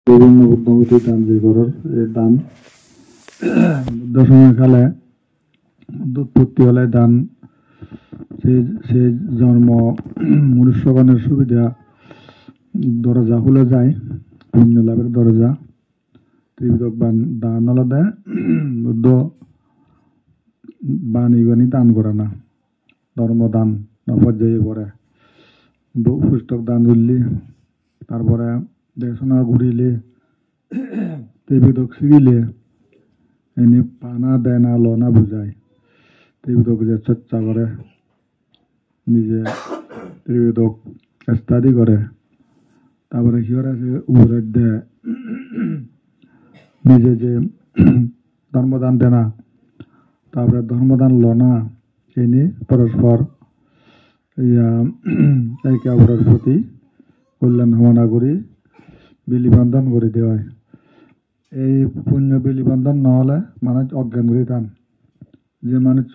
বিভিন্ন বুদ্ধমূর্তি দান যে করার দান বুদ্ধ সময়কালে উৎপত্তি হলে দান সে জন্ম মনুষ্যগণের সুবিধা দরজা খুলে যায়, পুণ্য লাভের দরজা। ত্রিবিধক দান আলাদা বুদ্ধ বাণী বাণী দান করে না, ধর্মদান পর্যায়ে পড়ে পুস্তক দান করলি, তারপরে দেশনা ঘুরিলে, ত্রিবিধক শিখিলে এনে পানা দেয় না লনা বুঝায়, ত্রিবিধক যে চর্চা করে, নিজে ত্রিবিধক স্টাডি করে, তারপরে কি করে উপরে দেয় নিজে যে ধর্মদান দেয় না, তারপরে ধর্মদান লনা এনে পরস্পর একে অপরের প্রতি কল্যাণ কামনা করি বিলিবন্ধন করে দেওয়া হয়। এই পুণ্য বিলিবন্ধন নহলে মানুষ অজ্ঞান করে থান, যে মানুষ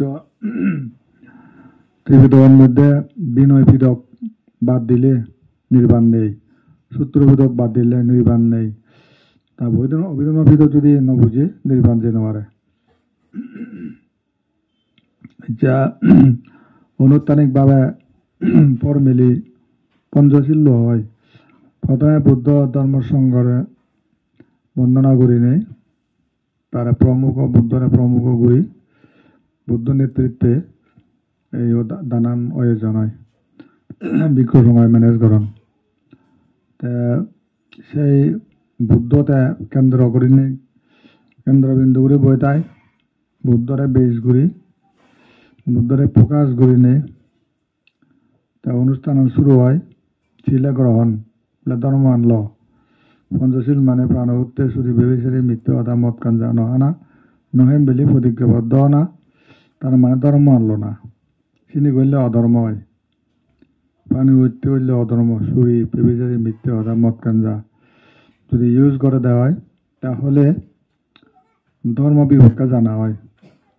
ত্রিবিধকের মধ্যে বিনয় বিধক বাদ দিলে নির্বাণ নেই, সূত্রবিধক বাদ দিলে নির্বাণ নেই, তা অভিধর্ম বিধক যদি নবুঝে নির্বাণ যে নপারে। যা আনুষ্ঠানিকভাবে ফর্মেলি পঞ্চশীল হয়, প্রথমে বুদ্ধ ধর্ম সংঘরে বন্দনা করি নেই, তারা বুদ্ধরে প্রমুখ করি বুদ্ধ নেতৃত্বে এই দানান আয়োজন হয়, ভিক্ষু সময় ম্যানেজ করেন। সেই বুদ্ধতে কেন্দ্র করি নেই, কেন্দ্রবিন্দু করে বইতায় বুদ্ধরে বেশ করি, বুদ্ধরে প্রকাশ করি নেই। তা অনুষ্ঠান শুরু হয় শিলে গ্রহণ ধর্ম আনল, পঞ্চশীল মানে প্রাণহত্যে চুরি বেবিচারি মৃত্যু হতা মদ কাঞ্জা নহানা নহেম বেলি প্রতিজ্ঞাবদ্ধ না, তার মানে ধর্ম আনলো না, চিনি করলে অধর্ম হয়, প্রাণী হত্যে করলে অধর্ম, চুরি বেবিচারি মৃত্যু হতা মদ কাঞ্জা যদি ইউজ করে দেওয়া হয় তাহলে ধর্ম বিপক্ষে জানা হয়,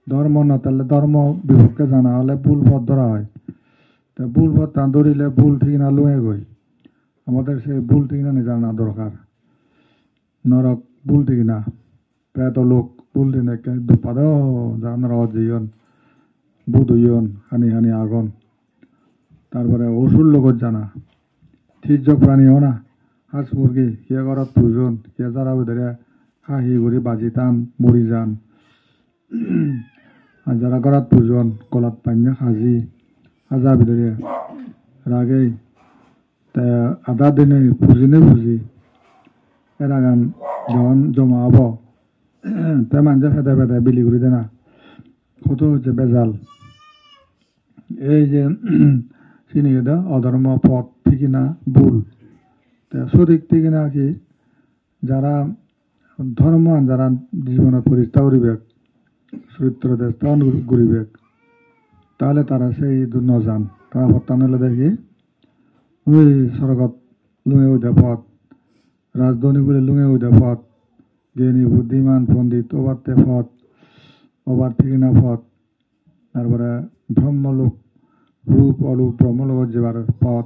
ধর্ম না তাহলে ধর্ম বিপক্ষে জানা হলে ভুল পথ ধরা হয়। তা ভুল পথ তা ধরিলে ভুল ঠিক না লুয়ে গই, আমাদের সেই ভুল ঠিক না জানা দরকার। নরক ভুল ঠিক না, প্রেত লোক ভুল ঠিক না, দুপাদ জানার অজীবন বুধ হইয়ন হানি হানি আগন, তারপরে অসুর লগত জানা, তীর্য প্রাণী হো না, হাঁস মুরগি সে ঘরত পুজন সে যারা ধরে হাঁহি ঘুরি বাজি টান মরি যান, আর যারা ঘরত পুজন গলাত পাইনা সাজি সাজা ভিতরে রাগেই আধা দিনে পুজি এরা গান যখন জমা হব তাই মানুষে ফেদে ফেদে বিলি করে দেয় না, কত হচ্ছে বেজাল। এই যে চিনি দেয় অধর্ম পথ ঠিক না ভুল, সঠিক ঠিক না কি যারা ধর্ম যারা জীবনে পরিচর্যা করিবে চরিত্র স্থান করিবে তাহলে তারা সেই নজান, তারা হত্যা হলে দেখি ওই স্বর্গত লুঙে উঠে পথ, রাজধানী বলে লুঙে উঠে পথ, জ্ঞানী বুদ্ধিমান পণ্ডিত ওবারতে পথ, ওবার ঠিক না পথ, তারপরে ব্রহ্মলোক রূপ অরূপ ব্রহ্মলোক যাবার পথ,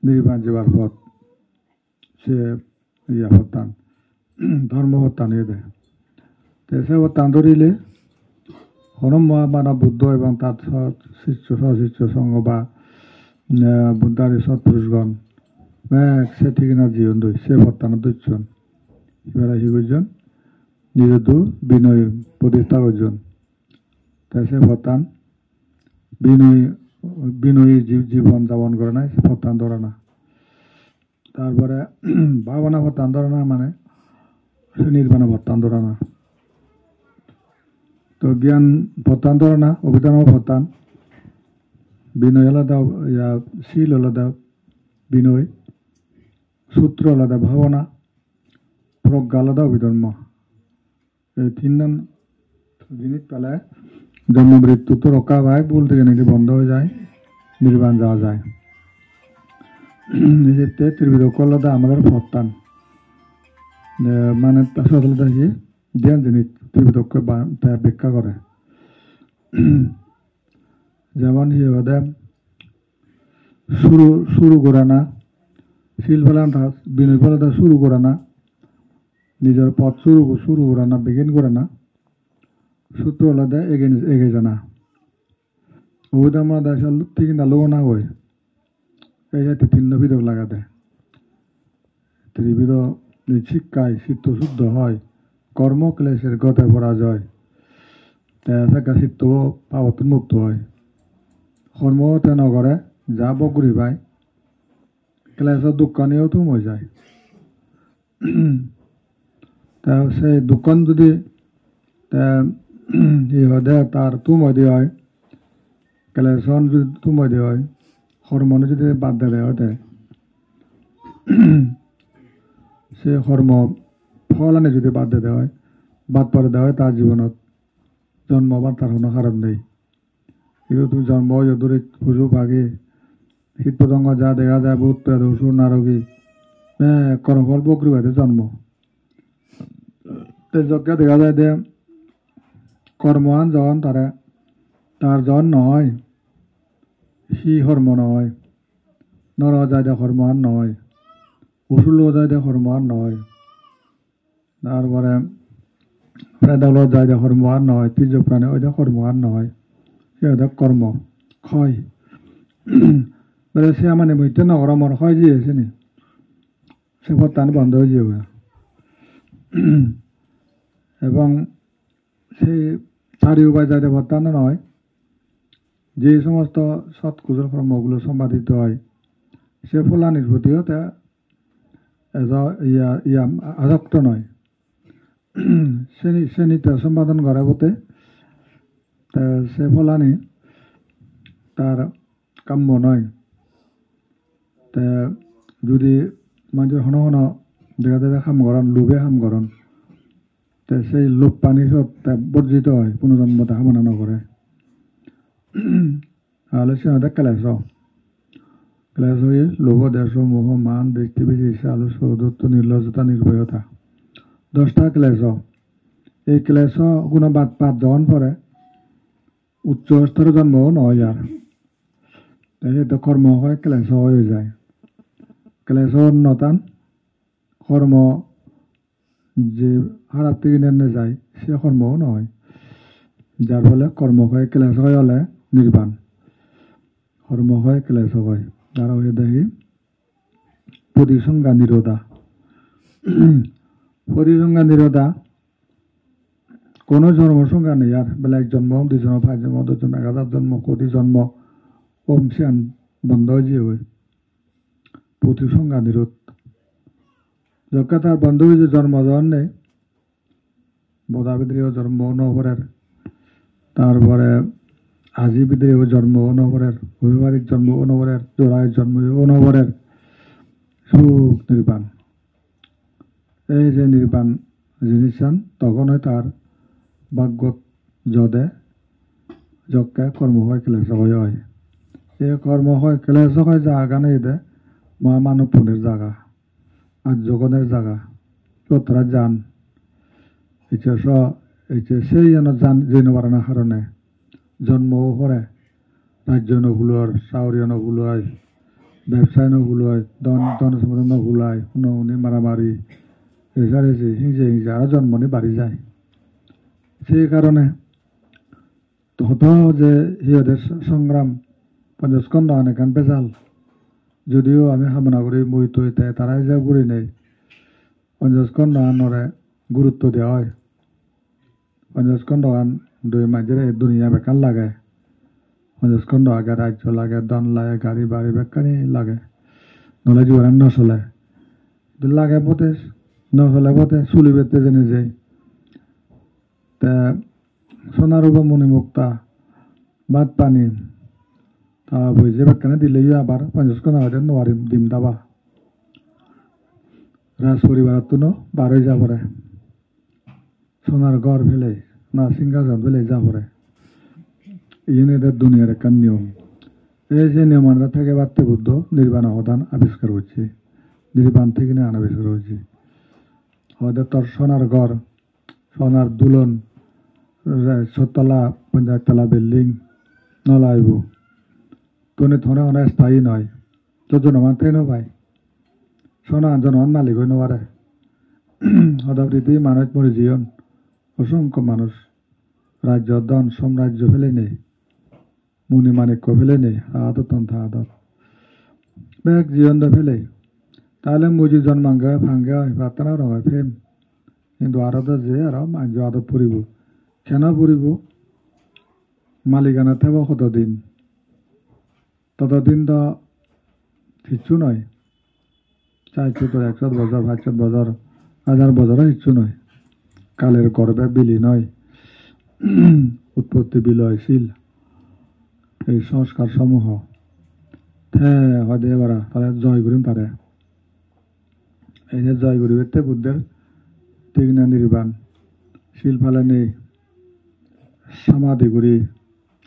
নির্বাণ যাবার পথ, সে হত্যান ধর্ম হত্যান এ দেয়। সে হত্যান ধরিলে হরম মহামানব বুদ্ধ এবং তার সশিষ্য সঙ্গ বা বুদ্ধারি সৎপুরুষগণ সে ঠিক না জীবন দই সে হত্যান দৈজন এবার সি করছেন নিজের বিনয় প্রতিষ্ঠা করছেন, তাই সে হত্যান বিনয়ী জীবন যাপন করে নাই, সে হত্যান ধরে না। তারপরে ভাবনা হত্যান ধরে না মানে সে নির্বাণে হত্যান ধরে না, তো জ্ঞান ভত্তান ধরে না, অভিধান ভত্তান, বিনয় আলাদা, শীল আলাদা বিনয়, সূত্র আলাদা ভাবনা, প্রজ্ঞা আলাদা অভিধর্ম, এই তিনজন জিনিস পেলে জন্ম মৃত্যু তো রক্ষা পায়, ভুল থেকে নাকি বন্ধ হয়ে যায়, নির্বাণ যাওয়া যায়। নিজেতে ত্রিবিধক আলাদা আমাদের ভত্তান মানে সচলতা কি জ্ঞান জিনিস ত্রিবিধককে ব্যাখ্যা করে, যেমন ওদের শুরু করে না, শিল ফেলান বিনয় ফেলাটা শুরু করে না, নিজের পথ শুরু করে না, বিগিন করে না, সূত্র আলাদা এগে জানা ওটা আমরা দেশের ঠিক না লোক না হয় এই যে তিন বিধক লাগা দেয় ত্রিবিধ শিক্ষায় চিত্ত শুদ্ধ হয় কর্মক্লেশের গতে পড়া যায় দেখা চিত্ত পাবত মুক্ত হয় কর্ম তেন করে যা বকরি পায় ক্লেশের দুঃখ নিয়েও তুম হয়ে যায় তা সেই দোকান যদি তার তুময় দিয়ে হয় ক্লেশন যদি তুময় দিয়ে হয় হরমোনে যদি বাদ দেওয়া হয় সে কর্ম ফল আনে যদি বাদ দেওয়া হয় বাদ পরে দেওয়া হয় তার জীবনত জন্ম আবার তার কোনো কারণ নেই কিন্তু তুমি জন্ম যদি পশু পাখি কীট পতঙ্গ যা দেখা যায় ভূত প্রেত অসুর নারকী কর্মফল প্রক্রিয়াতে জন্ম যজ্ঞে দেখা যায় যে কর্মহান যখন তার জন নহয় সি কর্ম নহয় নর যায় দে কর্মহান নহয় অসুর যায় দে কর্মহান নহয় তারপরে প্রেতাল যায় দে কর্মহান নহয় তীর্য প্রাণী ওই দে কর্মহান নহয় সে ওদের কর্ম ক্ষয় বলে সে মানে মৃত্যু নগর মর ক্ষয় যে নি সে ভত্তান বন্ধ হয়ে যাবে এবং সেই চারি উপায় যাতে ভত্তান নয় যে সমস্ত সৎকুজল কর্মগুলো সম্পাদিত হয় সে ফলানির প্রতিও তা আসক্ত নয় সে নিত্য সম্পাদন করে বলতে সে ফলানি তার কাম্য নয় তা যদি মানুষের হন হন দেখা দেখা খাম করেন লোভে খাম করেন তা সেই লোভ পানি সব বর্জিত হয় পুনর্জন্মতা কামনা নকরে তাহলে সে হয়তো ক্লেশ হয়ে লোভ দেশ মোহ মান দৃষ্টি বিচিত্রা আলস্য সৌদত্ব নির্লজ্জতা নির্ভয়তা 10টা ক্লেশ এই ক্লেশ কোনো বাদ যখন পরে উচ্চ স্তরে জন্মও নয় আর তো কর্ম হয় ক্লেশ হয়ে যায় ক্লেশ নতান কর্ম যে খারাপ থেকে নেনে যায় সে কর্মও নয় যার ফলে কর্ম হয় ক্লেশ হয় হলে নির্বাণ কর্ম হয় ক্লেশ হয় তারা হয়ে দেখি পরিসংজ্ঞা নিরোধা পরিসংজ্ঞা নিরোধা কোনো জন্মসংজ্ঞা নেই আর বেলা 1 জন্ম 2 জন্ম 5 জন্ম 10 জন্ম 1000 জন্ম কোটি জন্ম ওম সিয়ান বন্ধ যে হয় প্রতিসংজ্ঞা নিরোধ যখন তার বন্ধু যে জন্ম যখন নেই বোধাবিদ্রীয় জন্ম নগরের তারপরে আজি বিদ্রীয় জন্ম নগরের অভিবারিক জন্ম নগরের জোড়ায় জন্ম নগরের সুখ নির্বাণ এই যে নির্বাণ জিনিস চান তখনই তার ভাগ্যত যদে যজ্ঞে কর্ম হয় ক্লেশ হয় এই কর্ম হয় ক্লেশ হয় জায়গা নেই দে মহামানব পুনের জায়গা আর জগনের জায়গা তোরা যান সেই যেন জেনে পারে না কারণে জন্মও করে রাজ্য নভুলোয় চাউরি নভুলোয় ব্যবসায় নভুলোয় দন সম্পদ নভুলায় উনি মারামারি রেসারেসি হিংসে আরো জন্ম নিয়ে বাড়ি যায় সেই কারণে তত যে সিহঁতের সংগ্রাম পঞ্চস্কন্ধ অনেকান বেজাল যদিও আমি কামনা করি মই তৈ তারাই যে করি নেই পঞ্চস্কন্ধ আনরে গুরুত্ব দেওয়া হয় পঞ্চস্কন্ধ আন দুই মাঝের দুনিয়া বেকার লাগে পঞ্চস্কন্ধ আগে রাজ্য লাগে দন লাগে গাড়ি বাড়ি বেকানি লাগে নলে জীবন নচলে লাগে পথে নচলে পথে চুলি বেতে জেনে যায় তে সোনারূপ মণিমুক্তা ভাত পানি তা বুঝে বেকানে দিলেই আবার পঞ্চস্কন্ধ হয়তো নোৱাৰিম দিম দাবা রাজ পরিবারতো বারোই যা পড়ে সোনার ঘর ফেলে না সিংহাসন ফেলে যা পড়ে ইয়ে এদের দুনিয়ার একটা নিয়ম এই যে নিয়ম আমরা থেকে বাড়তে বুদ্ধ নির্বাণ অবদান আবিষ্কার করছি নির্বাণ থেকে নিয়ে আবিষ্কার করছি হয়তো তোর সোনার ঘর সোনার দুলন 70 50 তলা বিল্ডিং নলাইব তোনে থনে অনেক স্থায়ী নয় তো জনমান থেই নবাই সোনা জনমান মালিক হই নবারে হদাবৃত্তি মানুষ মরে জীবন অসংখ্য মানুষ রাজ্য দন সাম্রাজ্য ফেলে নেই মুনি মানিক্য ফেলে নেই আদতন আদত বেগ জীবন দা ফেলে তাহলে মুজি জন্মাঙ্গে ভাঙ্গে হয় প্রার্থনা রঙে ফেম কিন্তু আরো যে আরো মাঝ আদত পড়িব কেন পড়িব মালিকানা থাকব কতদিন ততদিন তো কিচ্ছু নয় 400 বছর 500 বছর 1000 বছরও কিচ্ছু নয় কালের গর্ভে বিলীন হয় উৎপত্তি বিলয়শীল এই সংস্কার সমূহ হদে এবার তাহলে জয় করিম তারে এই যে জয় করিবে বুদ্ধের ঠিক না নির্বাণ শিল ফালে নেই সমাধি করি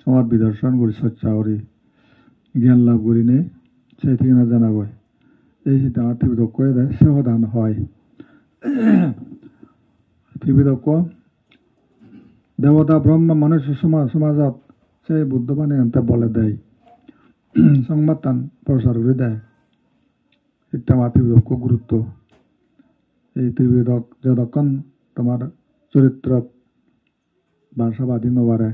সমাজ বিদর্শন করি চর্চা করি জ্ঞান লাভ করি নেই সেই ঠিক না জানা বই এই আমার ত্রিবিদক করে দেয় সেহদান হয় ত্রিবিদক দেবতা ব্রহ্মা মানুষ সমাজত সেই বুদ্ধবাণী আনতে বলে দেয় সংবাদ তান প্রচার করে দেয় এটা আমার ত্রিবিদক গুরুত্ব এই ত্রিবিদক যতক্ষণ তোমার চরিত্র বাসাবাদী নবারে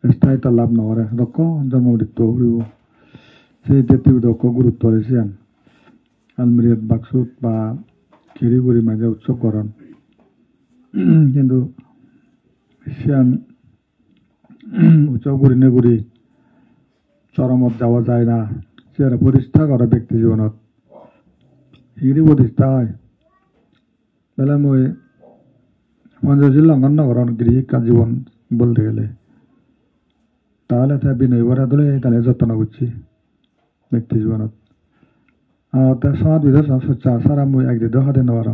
স্থায়িত্ব লাভ নকৰে দক্ষ জন্ম মৃত্যু কৰিব সেই ত্রিবিদক গুরুত্ব দিয়েছেন আলমিরিয়াত বাক্সুত বা খেরিগুড়ি মাঝে উৎসবকরণ কিন্তু সিয়ান উৎসব করি নেগুড়ি চরমত যাওয়া যায় না সে প্রতিষ্ঠা করে ব্যক্তি জীবনত হিরি প্রতিষ্ঠা হয় বেলা মই পঞ্চশীল লঙ্ঘন নকরণ গৃহিকা জীবন বলতে গেলে তাহলে তা বিনয় করা দিলে তাহলে যত্ন করছি ব্যক্তি জীবনত তার সমাজ বিদর্শন সচ্চা সারা মই একদিন দেখাতে নেওয়ার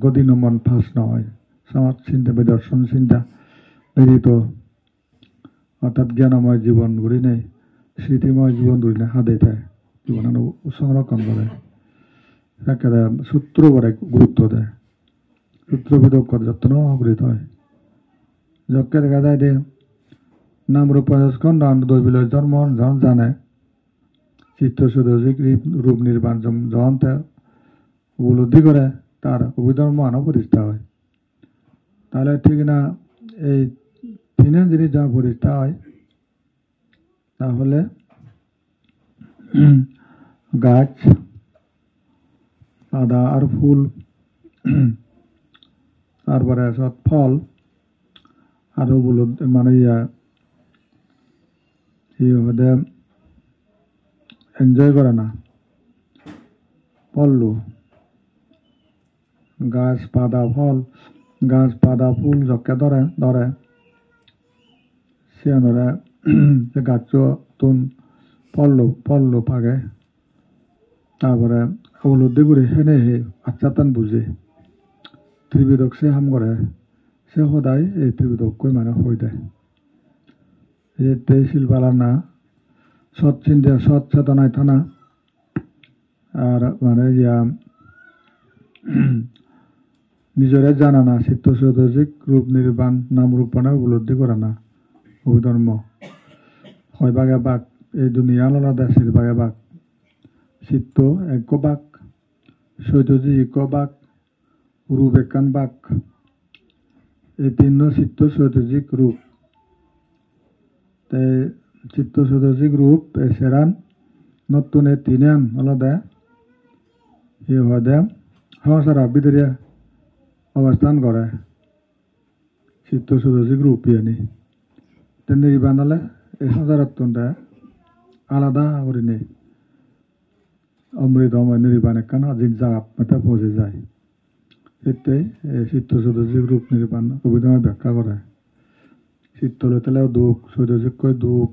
গদিন মন ফাঁস নহয় সমাজ চিন্তা বিদর্শন চিন্তা প্রেরিত অর্থাৎ জ্ঞানময় জীবন ঘুরি নেই স্মৃতিময় জীবন ঘুরি নেই হাতে থাকে জীবন সংরক্ষণ করে একেবারে সূত্র করে গুরুত্ব দেয় সূত্রবিদক যত্ন গৃহীত হয় যজ্ঞে দেখা যায় যে নাম রূপ দৈবিলয় জন্ম যখন জানে চিত্ত সুদর্শিক রূপ নির্বাণ যখন উপলব্ধি করে তার অভিধর্ম আনো প্রতিষ্ঠা হয় তাহলে ঠিক না এই তিনের জিনিস যা প্রতিষ্ঠা হয় তাহলে গাছ পাতা আর ফুল তারপরে ফল আর মানে এনজয় করে না ফললো গাছ পাতা ফল গাছ পাতা ফুল যকে ধরে সে ধরে গাছ তুন ফললো পাকে তারপরে উপলব্ধি করে হেনে হে আচ্ছা তান বুঝে ত্রিবিদক সে হাম করে সে সদায় এই ত্রিবিদককৈ মানে হৈ দেয় এই শিলপালার না সৎ চিন্তা সৎ চেতনায় থানা আর মানে নিজরে জানা না চিত্ত সদজিক রূপ নির্বাণ নাম রূপণে উপলব্ধি করে না অভিধর্ম হয় বাগে বাক এই দুনিয়া আলাদা শির বাগে বাক চিত্ত এক বাক সৈতজি এক বাক রূপ একান বাক এই তিন চিত্ত সৈতজিক রূপ চিত্ত সৈতজিক রূপ সেরান নতুন এই তিনান আলাদা সংসার ভিতরে অবস্থান করে চিত্ত সৈতজিক রূপ আনি নির্বাণ হলে এই সংসারত্বটা আলাদা করে নেই অমৃতময় নির্বাণ একখান আজির জাগাত মাথা পৌঁছে যায় সেটাই চিত্ত সৈতজিক রূপ নির্বাণ অভিধময় ব্যাখ্যা করে চিত্ত লেতেলেও দুঃখ সৈতজিককৈ দুঃখ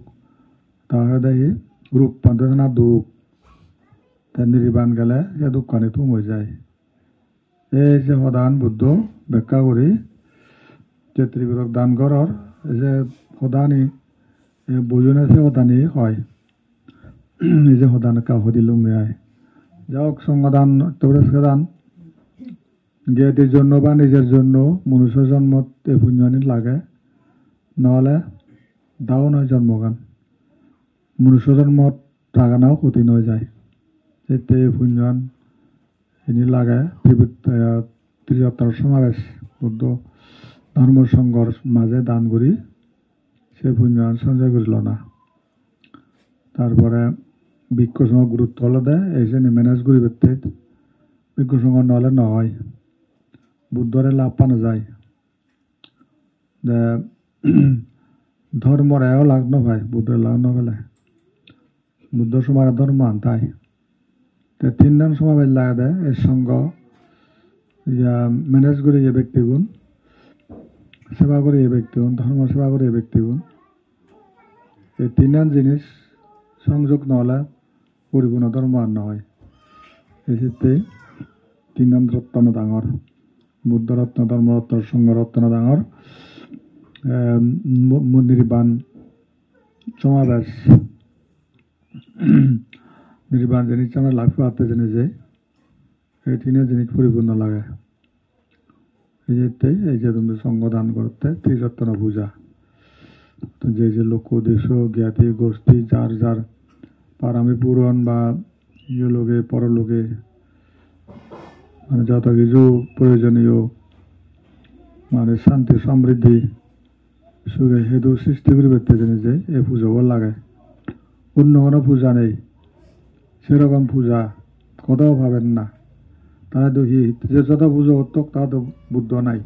তাহলে দেখি রূপ পান্তনা দুঃখ তার নির্বাণ গেলে সে দুঃখানি তুম হয়ে যায় এই যে সদান বুদ্ধ ব্যাখ্যা করি যে ত্রিবিদক দান করার যে সদানি বুঝনে সে সদানি হয় এই যে সদান কাহদি লুঙ্গে আয় যাওক সঙ্গদান দান জ্ঞাতির জন্য বা নিজের জন্য মনুষ্য জন্মত এই পুণ্যনি লাগে নহলে দাও নয় জন্মগান মনুষ্য জন্মত টাকা নাও ক্ষতি নয় যায় সেতে পুণ্যন ইনি লাগে ত্রিরত্ন সমাবেশ বুদ্ধ ধর্ম সংঘর মাঝে দান করি সে পুণ্য সঞ্চয় করিল না তারপরে বৃক্ষ সংঘ গুরুত্ব হলে দেয় এই যে ম্যানেজ করি ব্যক্তি বৃক্ষ সংঘ নহলে নহয় বুদ্ধরে লাভ পানো যায় ধর্মর এও লাগ নপায় বুদ্ধের লাগ নপেলে বুদ্ধ সময় ধর্ম আনতাই তিনজন সমাবেশ লাগা দেয় এর সঙ্গ ম্যানেজ করে এই ব্যক্তিগুণ সেবা করে এই ব্যক্তিগুণ ধর্ম সেবা করে এই ব্যক্তিগুণ এই তিনজন জিনিস সংযোগ নহলে পরিপূর্ণ ধর্ম আর নহয় এই ক্ষেত্রে তিনজন রত্ন ডাঙর বুদ্ধ রত্ন ধর্মরত্ন সংঘ রত্ন ডাঙর নির্বাণ সমাবেশ নির্বাণ জিনিস আমরা লাভ পাতে জেনে যে এই তিনে জিনিস পরিপূর্ণ লাগে এই যে তুমি সঙ্গ দান করতে ত্রিরত্ন পূজা তো যে যে লোক দেশ জ্ঞাতি গোষ্ঠী যার যার পারামি পূরণ বা ইয়ে লোকে পরলোকে মানে যত কিছু প্রয়োজনীয় মানে শান্তি সমৃদ্ধি সুখে হেতু সৃষ্টি করে পেতে জেনে যে এই পুজো লাগে অন্য কোনো পূজা নেই সেরকম পূজা কোথাও পাবেন না তারা দেখি যে যত পুজো হতো তা তো বুদ্ধ নাই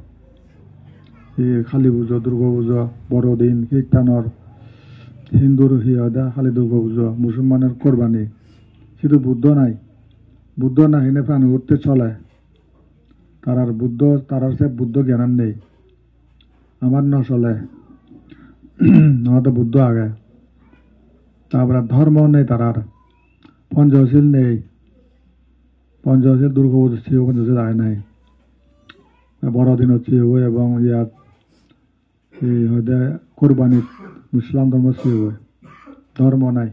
এই কালী পুজো দুর্গা পুজো বড়দিন খ্রিস্টানর হিন্দুর খালি দুর্গা পুজো মুসলমানের কোরবানি শুধু বুদ্ধ নাই বুদ্ধ না হেনে প্রাণী উঠতে চলে তারার বুদ্ধ তারার সে বুদ্ধ জ্ঞান নেই আমার ন চলে নয়তো বুদ্ধ আগে তারপরে ধর্ম নেই তারার পঞ্চশীল নেই পঞ্চশীল দুর্গা পুজো ছিল পঞ্চশীল আয় নাই বড়দিন হচ্ছে এবং ইয়াত হয়তো কোরবানি ইসলাম ধর্ম ছিল ধর্ম নাই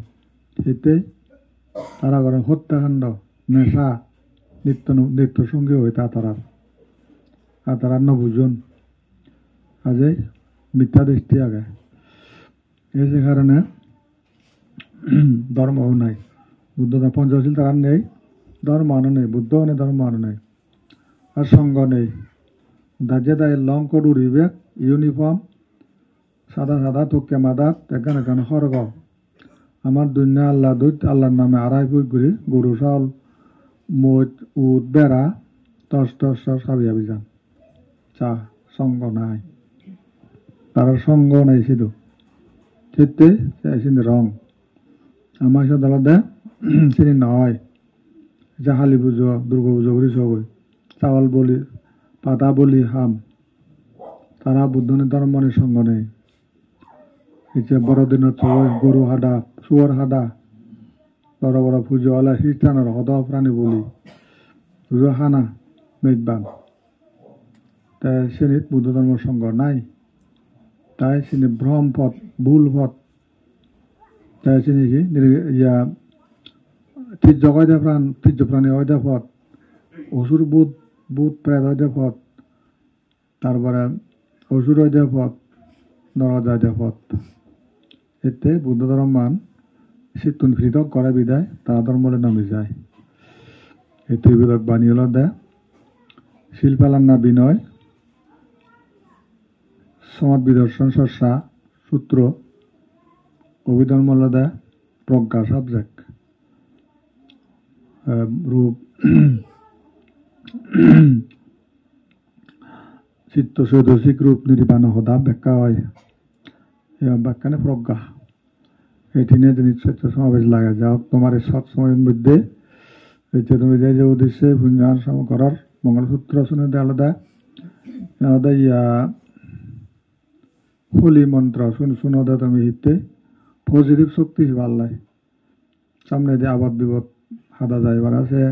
সেতে তারা করেন হত্যাকাণ্ড নেশা নিত্য সঙ্গী হয় তারার আর তারা নবুজন আজে মিথ্যা দৃষ্টি আগে এই যে কারণে ধর্মও নাই বুদ্ধ পঞ্চশীল তারা নেই ধর্ম আনো নেই বুদ্ধ নেই ধর্ম আনো নেই আর সঙ্গ নেই দাজে দায় লং কোট উড়িবে ইউনিফর্ম সাদা সাদা তোকে মাদাত এখানে এখানে সর্গ আমার দুনিয়া আল্লাহ দুধ আল্লাহর নামে আড়াই ফুট ঘুরি গরু চাউল মুট উট বেড়া টস টস টস হাবি হাবি যান চা সঙ্গ নাই তার সঙ্গ নাই শুধু চিত্তে চিনি রং আমার সাথে আলাদা চিনি নহয় যে হালি পুজো দুর্গা পুজো করি সবই চাউল বলি পাতা বলি হাম তারা বুদ্ধনের ধর্মনের সঙ্গ নেই যে বড়দিনের সবাই গরু হাডা শুয়ার হাডা বড় বড় পুজো হলে খ্রিস্টানের হদ প্রাণী বলি পুজো হানা মেঘবান তাই শ্রেণীত বুদ্ধ ধর্মের সঙ্গ নাই তাই শ্রেণী ভ্রম পথ ভুল পথ তাই শ্রেণী কি ইয়া তীর্য কয়দা প্রাণ তীর্য প্রাণী হয়দা পথ অসুর বুধ বুধ প্রেত হয়দা পথ তারপরে অসুর হয়দা পথ নরদ হয়দা পথ এতে বুদ্ধ ধর্ম মান শীতুন পৃথক করে বিদায় তারা ধর্মলে নামে যায় এই ত্রিবিধক বাণী হল দেয় শিল্পালান্না বিনয় সমাজ বিদর্শন চর্চা সূত্র অভিধর্ম হল দেয় প্রজ্ঞা সাবজেক্ট রূপ চিত্ত সৈদশিক রূপ নির্বাণ হদা ব্যাখ্যা হয় ব্যাখ্যানে প্রজ্ঞা এই তিনে জিনিস সমাবেশ লাগে যা হোক তোমার এই সৎ সময়ের মধ্যে তুমি যে উদ্দেশ্যে পুণ্যান করার মঙ্গলসূত্র শুনে আলাদা আলাদা ইয়া হোলি মন্ত্র শুনো দে তুমি হিতে পজিটিভ শক্তি পাল্লাই সামনে দিয়ে আবাদ বিপদ হাদা যাইবার আছে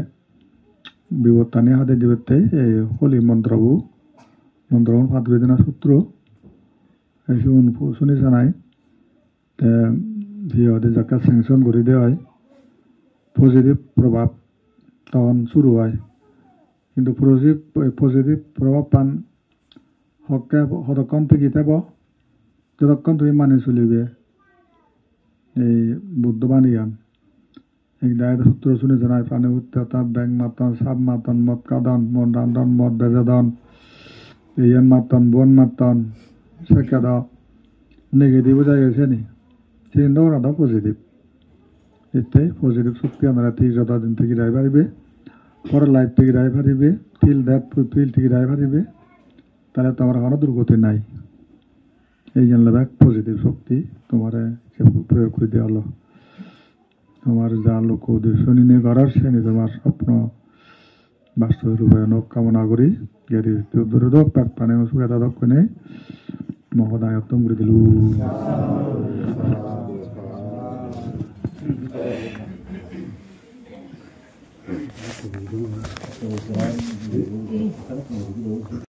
বিপদ টানি হাতে দিবে এই হোলি মন্ত্রবু মন্ত্র ফাত বেদনা সূত্র এই শুনিছা নাই সিহঁতে যাকে চেংচন কৰি দিয়া হয় পজিটিভ প্ৰভাৱ তখন শুরু হয় কিন্তু পজিটিভ প্রভাব পান হকে সতক্ষণ থেকে থাকব যতক্ষণ তুমি মানি চলিবে এই বুদ্ধবাণী গান hidayat sutro suni janai pani uttata beng maton sab maton mot kadon mon randon mot bezadon iyan maton bon maton sekada negative jai gese ni চিন্তা করাটা পজিটিভ এতে পজিটিভ শক্তি আমরা ঠিক যতদিন থেকে রাই পারিবে পরের লাইফ থেকে রাই পারিবে ফিল দ্যাট ফিল থেকে রাই পারিবে তাহলে তোমার কোনো দুর্গতি নাই এই জন্য এক পজিটিভ শক্তি তোমার প্রয়োগ করে দেওয়া হলো তোমার যা লোক উদ্দেশ্য নিয়ে করার শ্রেণী তোমার স্বপ্ন বাস্তব রূপায়ণ কামনা করি গেরি দুর্দক পাক পানে সুখেতা দক্ষিণে মহোদয়ত্তম করে দিল